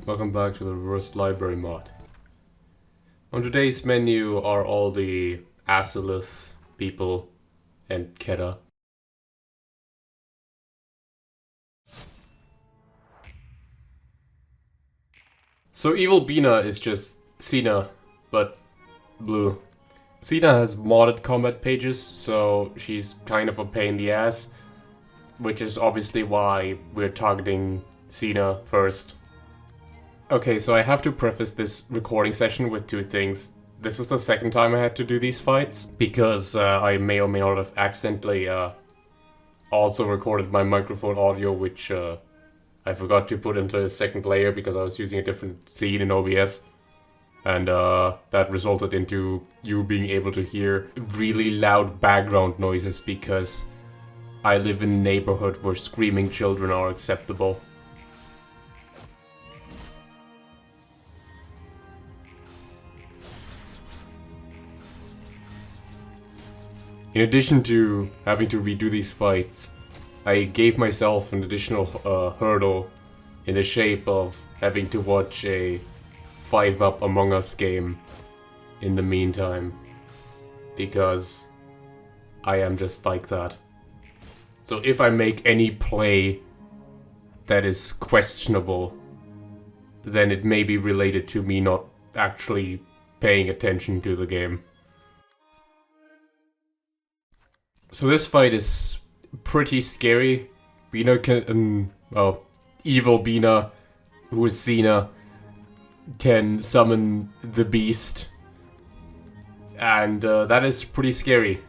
Welcome back to the reverse library mod. On today's menu are all the Atziluth people and Keta. So Evil Bina is just Cena, but blue. Cena has modded combat pages, so she's kind of a pain in the ass, which is obviously why we're targeting Cena first. Okay, so I have to preface this recording session with two things. This is the second time I had to do these fights, because I may or may not have accidentally also recorded my microphone audio, which I forgot to put into a second layer because I was using a different scene in OBS. And that resulted into you being able to hear really loud background noises because I live in a neighborhood where screaming children are acceptable. In addition to having to redo these fights, I gave myself an additional hurdle in the shape of having to watch a 5-up Among Us game in the meantime, because I am just like that. So if I make any play that is questionable, then it may be related to me not actually paying attention to the game. So this fight is pretty scary. Bina can, Evil Bina, who is Cena, can summon the beast. And that is pretty scary.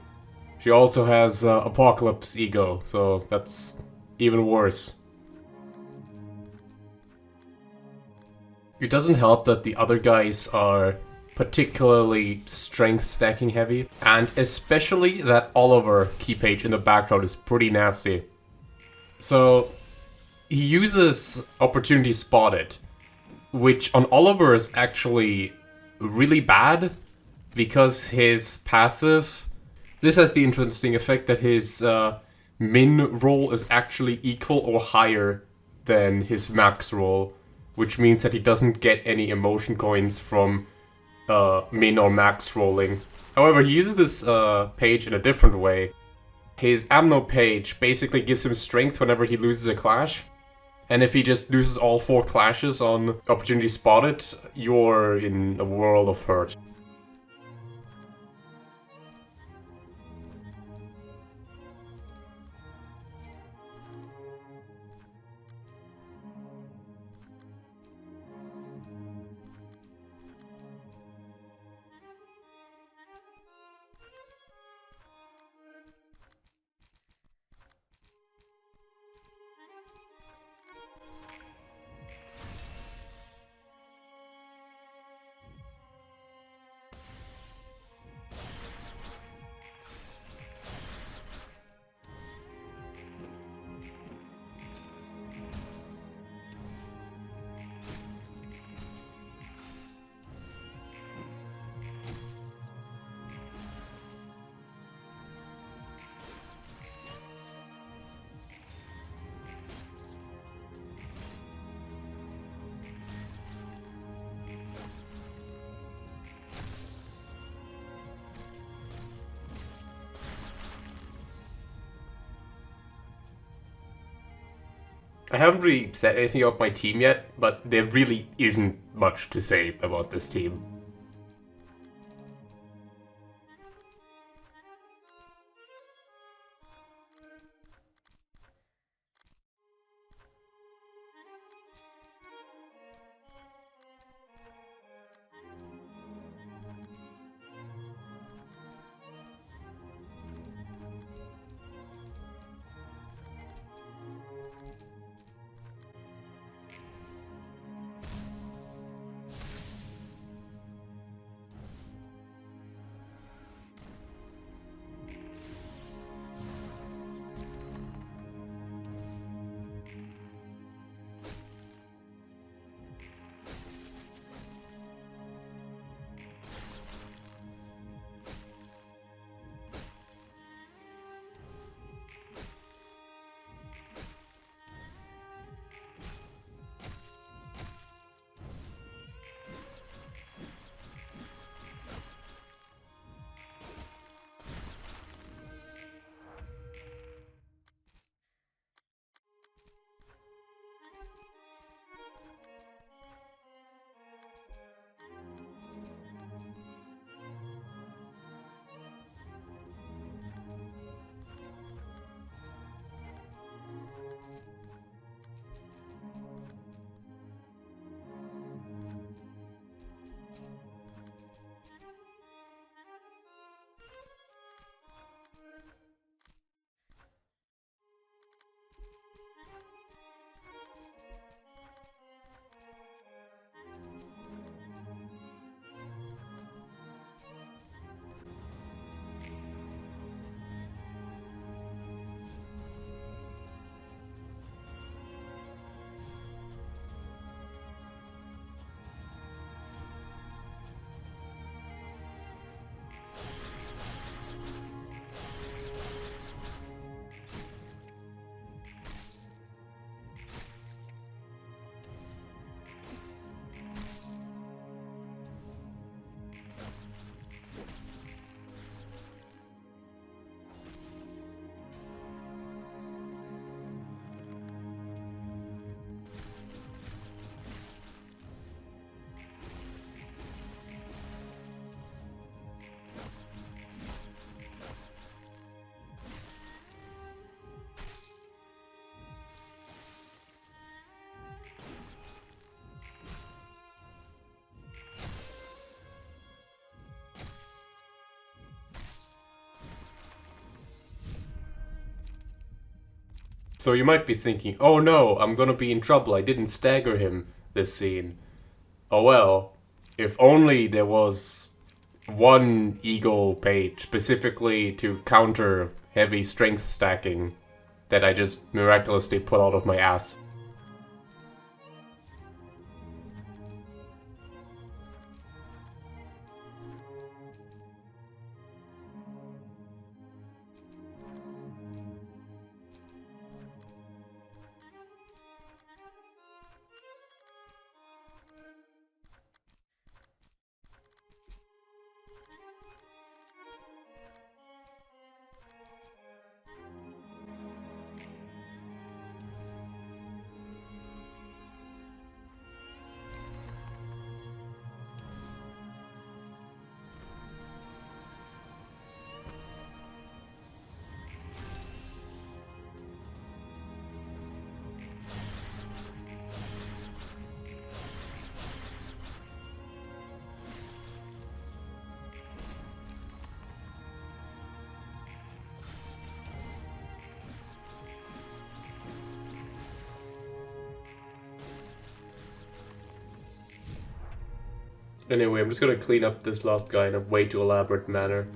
She also has Apocalypse ego, so that's even worse. It doesn't help that the other guys are particularly strength stacking heavy, and especially that Oliver key page in the background is pretty nasty. So he uses Opportunity Spotted, which on Oliver is actually really bad because his passive, this has the interesting effect that his min roll is actually equal or higher than his max roll, which means that he doesn't get any emotion coins from min or max rolling. However, he uses this page in a different way. His Amno page basically gives him strength whenever he loses a clash. And if he just loses all 4 clashes on Opportunity Spotted, you're in a world of hurt. I haven't really said anything about my team yet, but there really isn't much to say about this team. So you might be thinking, oh no, I'm gonna be in trouble, I didn't stagger him this scene. Oh well, if only there was one ego page specifically to counter heavy strength stacking that I just miraculously pull out of my ass. Anyway, I'm just gonna clean up this last guy in a way too elaborate manner.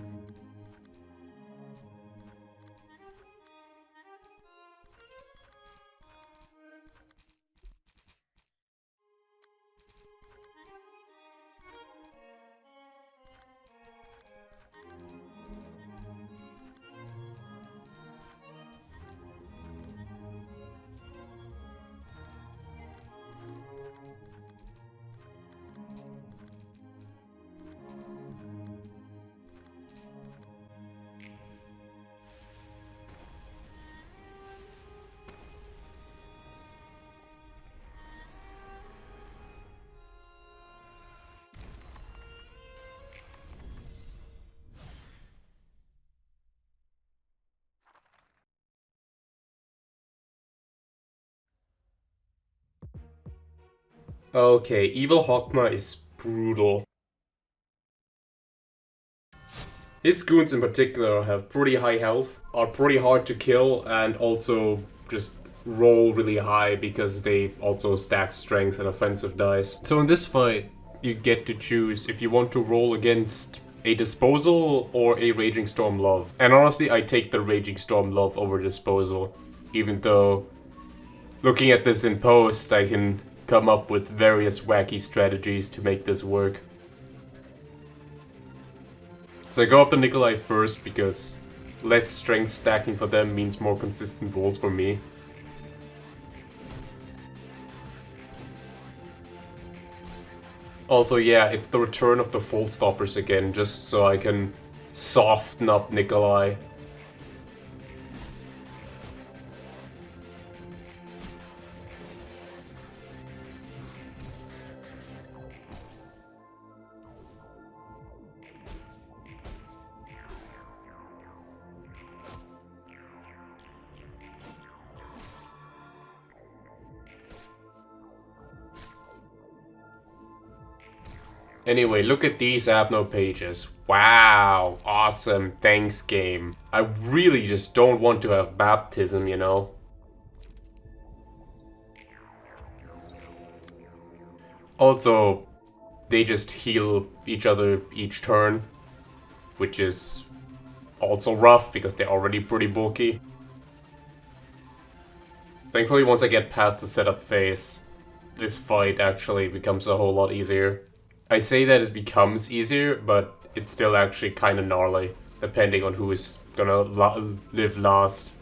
Okay, Evil Hawkma is brutal. His goons in particular have pretty high health, are pretty hard to kill, and also just roll really high because they also stack strength and offensive dice. So in this fight, you get to choose if you want to roll against a Disposal or a Raging Storm Love. And honestly, I take the Raging Storm Love over Disposal, even though looking at this in post, I can come up with various wacky strategies to make this work. So I go after Nikolai first because less strength stacking for them means more consistent rolls for me. Also, yeah, it's the return of the Fold Stoppers again, just so I can soften up Nikolai. Anyway, look at these Abno pages. Wow, awesome, thanks game. I really just don't want to have baptism, you know? Also, they just heal each other each turn, which is also rough because they're already pretty bulky. Thankfully, once I get past the setup phase, this fight actually becomes a whole lot easier. I say that it becomes easier, but it's still actually kind of gnarly, depending on who is gonna live last.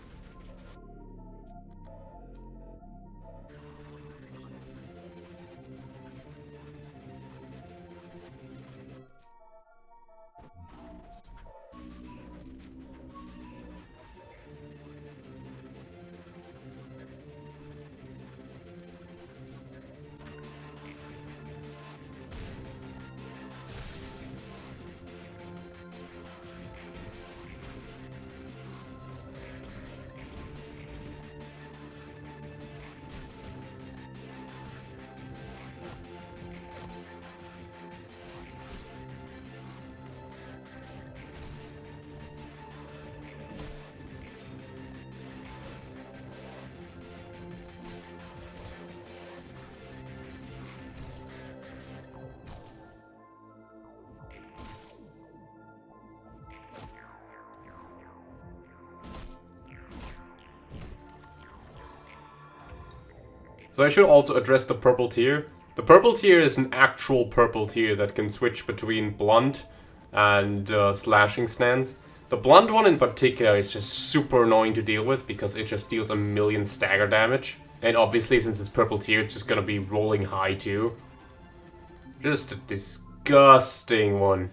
So I should also address the purple tier. The purple tier is an actual purple tier that can switch between blunt and slashing stance. The blunt one in particular is just super annoying to deal with because it just deals a million stagger damage. And obviously since it's purple tier, it's just gonna be rolling high too. Just a disgusting one.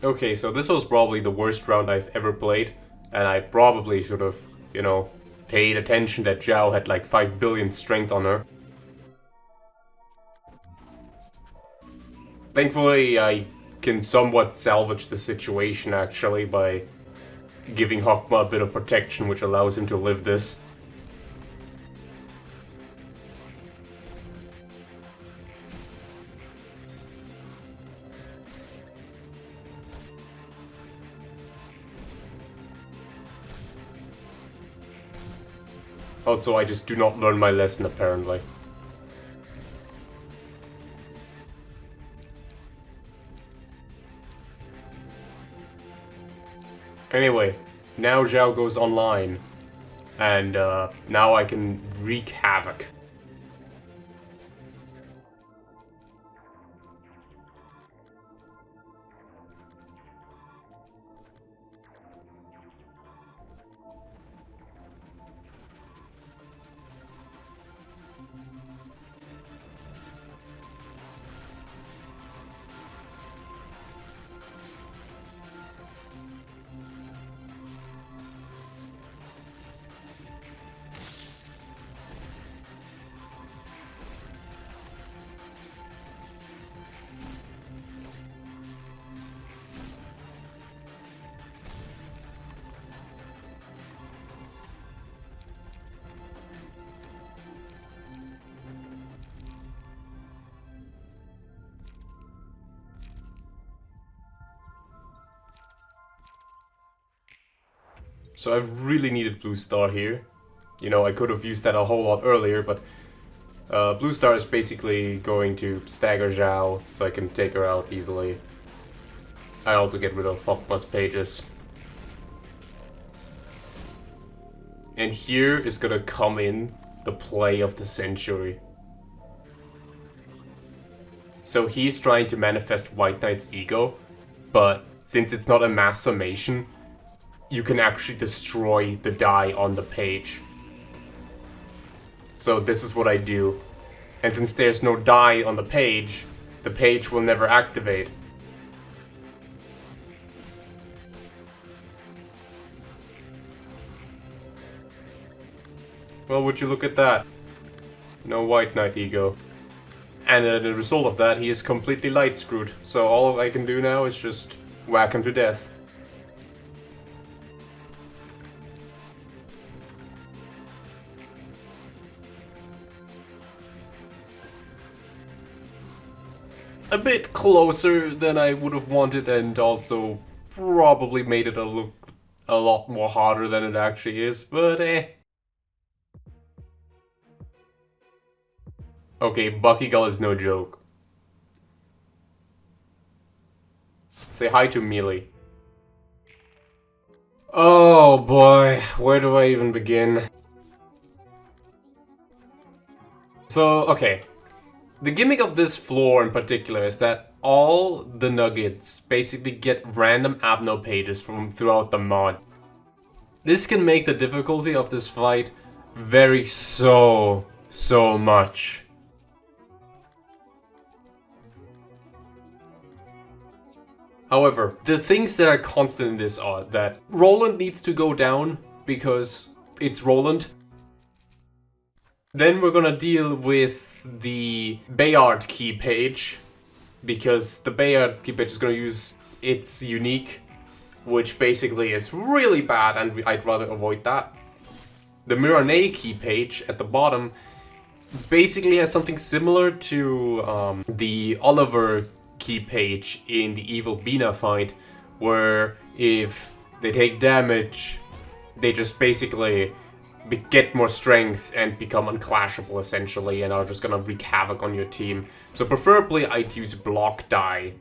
Okay, so this was probably the worst round I've ever played, and I probably should have, paid attention that Zhao had like 5 billion strength on her. Thankfully, I can somewhat salvage the situation actually by giving Hokma a bit of protection, which allows him to live this. Also, I just do not learn my lesson, apparently. Anyway, now Zhao goes online, and now I can wreak havoc. So I really needed Blue Star here. I could have used that a whole lot earlier, but Blue Star is basically going to stagger Zhao, so I can take her out easily. I also get rid of Hokma's pages. And here is gonna come in the play of the century. So he's trying to manifest White Knight's ego, but since it's not a mass summation, you can actually destroy the die on the page. So this is what I do. And since there's no die on the page will never activate. Well, would you look at that? No White Knight ego. And as a result of that, he is completely light screwed. So all I can do now is just whack him to death. A bit closer than I would have wanted, and also probably made it look a lot more harder than it actually is, but eh. Okay, Bacikal is no joke. Say hi to Melee. Oh boy, where do I even begin? So, okay. The gimmick of this floor in particular is that all the nuggets basically get random Abno pages from throughout the mod. This can make the difficulty of this fight vary so much. However, the things that are constant in this are that Roland needs to go down because it's Roland. Then we're gonna deal with the Bayard key page, because the Bayard key page is gonna use its unique, which basically is really bad, and I'd rather avoid that. The Miranay key page at the bottom basically has something similar to the Oliver key page in the Evil Bina fight, where if they take damage, they just basically get more strength and become unclashable essentially, and are just gonna wreak havoc on your team. So preferably I'd use block die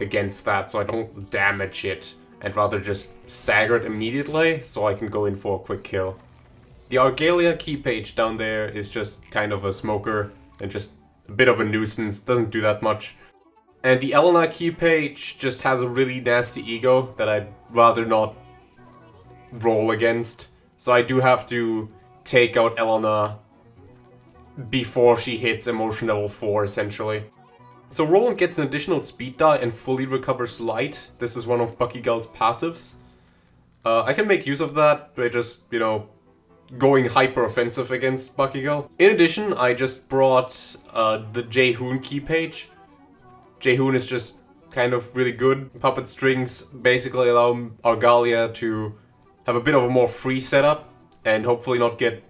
against that so I don't damage it, and rather just stagger it immediately so I can go in for a quick kill. The Argalia key page down there is just kind of a smoker and just a bit of a nuisance, doesn't do that much. And the Elena key page just has a really nasty ego that I'd rather not roll against. So I do have to take out Elena before she hits emotion level 4, essentially. So Roland gets an additional speed die and fully recovers light. This is one of Bacikal's passives. I can make use of that by just, you know, going hyper offensive against Bacikal. In addition, I just brought the Jehoon key page. Jehoon is just kind of really good. Puppet strings basically allow Argalia to have a bit of a more free setup and hopefully not get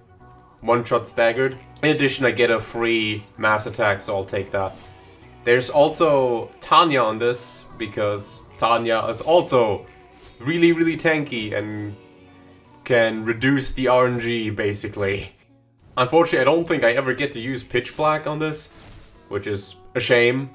one-shot staggered. In addition, I get a free mass attack, so I'll take that. There's also Tanya on this, because Tanya is also really tanky and can reduce the RNG, basically. Unfortunately, I don't think I ever get to use Pitch Black on this, which is a shame.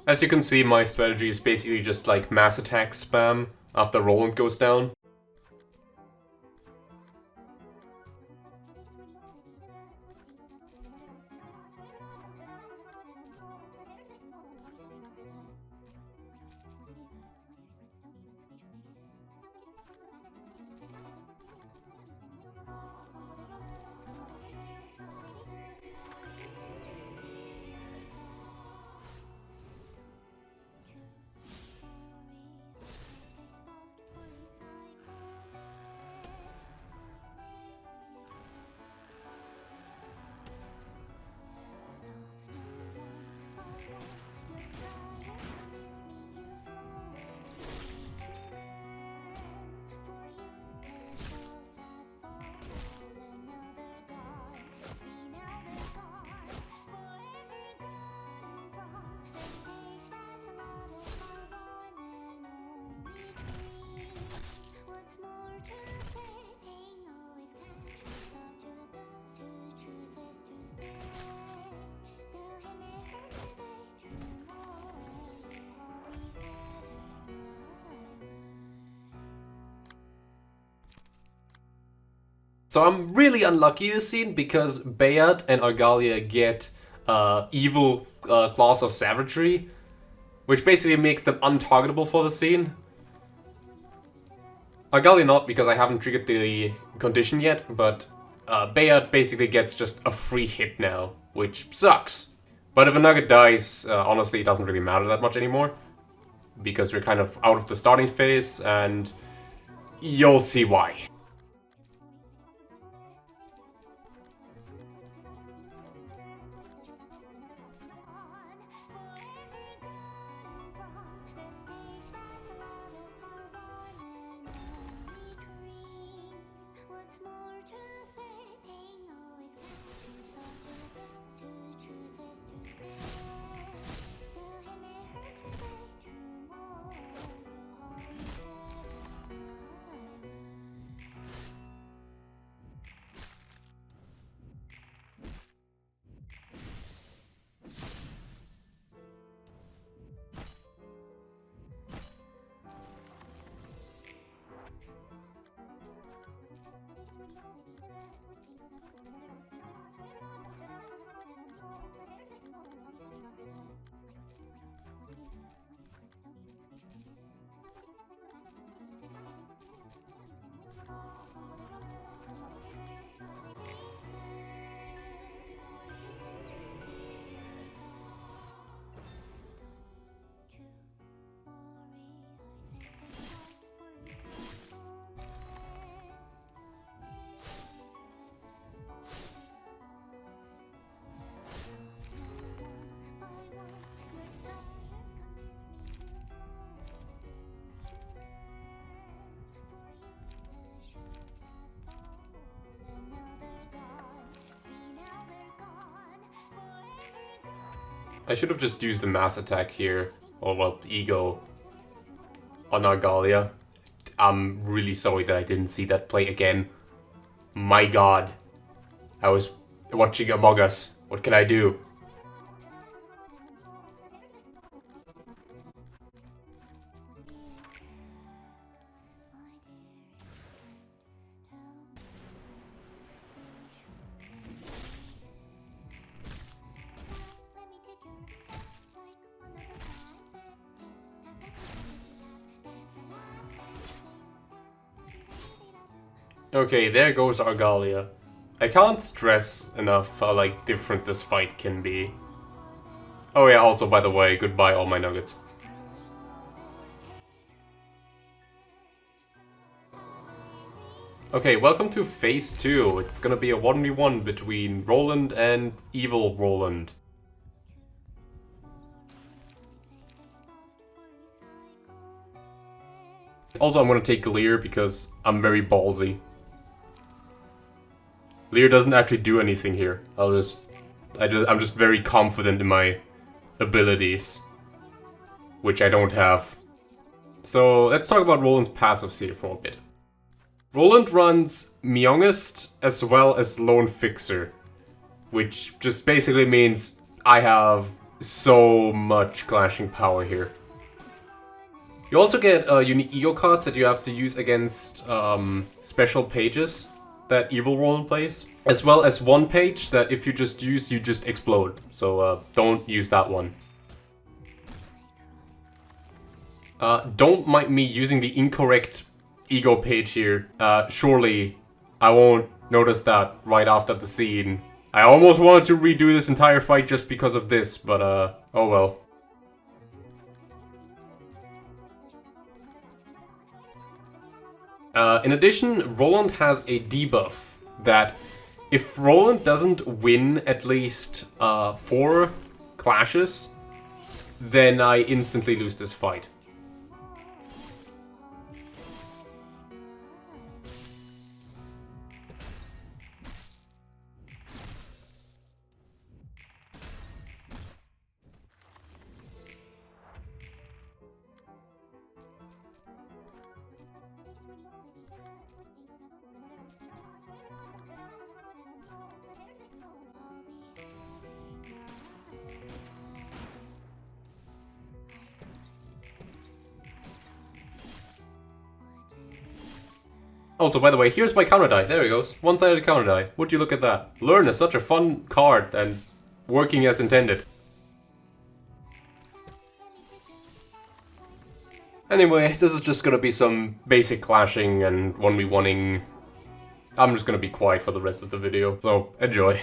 As you can see, my strategy is basically just like mass attack spam after Roland goes down. So I'm really unlucky this scene because Bayard and Argalia get evil claws of savagery, which basically makes them untargetable for the scene. Argalia not, because I haven't triggered the condition yet, but Bayard basically gets just a free hit now, which sucks. But if a nugget dies, honestly it doesn't really matter that much anymore, because we're kind of out of the starting phase, and you'll see why. I should have just used the mass attack here, or well, ego on Argalia. I'm really sorry that I didn't see that play again. My god. I was watching Among Us. What can I do? Okay, there goes Argalia. I can't stress enough how, like, different this fight can be. Oh yeah, also, by the way, goodbye all my nuggets. Okay, welcome to Phase 2. It's gonna be a 1v1 between Roland and Evil Roland. Also, I'm gonna take Lear because I'm very ballsy. Lear doesn't actually do anything here. I'm just very confident in my abilities, which I don't have. So let's talk about Roland's passives here for a bit. Roland runs Myongist as well as Lone Fixer, which just basically means I have so much clashing power here. You also get unique ego cards that you have to use against special pages that Evil Roland plays, as well as one page that if you just use, you just explode. So don't use that one. Don't mind me using the incorrect ego page here. Surely I won't notice that right after the scene. I almost wanted to redo this entire fight just because of this, but oh well. In addition, Roland has a debuff that if Roland doesn't win at least 4 clashes, then I instantly lose this fight. Also, by the way, here's my counter die. There he goes. One-sided counter die. Would you look at that? Learn is such a fun card and working as intended. Anyway, this is just gonna be some basic clashing and 1v1ing. I'm just gonna be quiet for the rest of the video, so enjoy.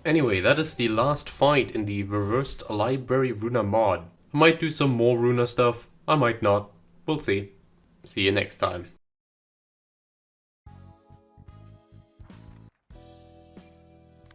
Anyway, that is the last fight in the reversed library Ruina mod. I might do some more Ruina stuff, I might not. We'll see. See you next time.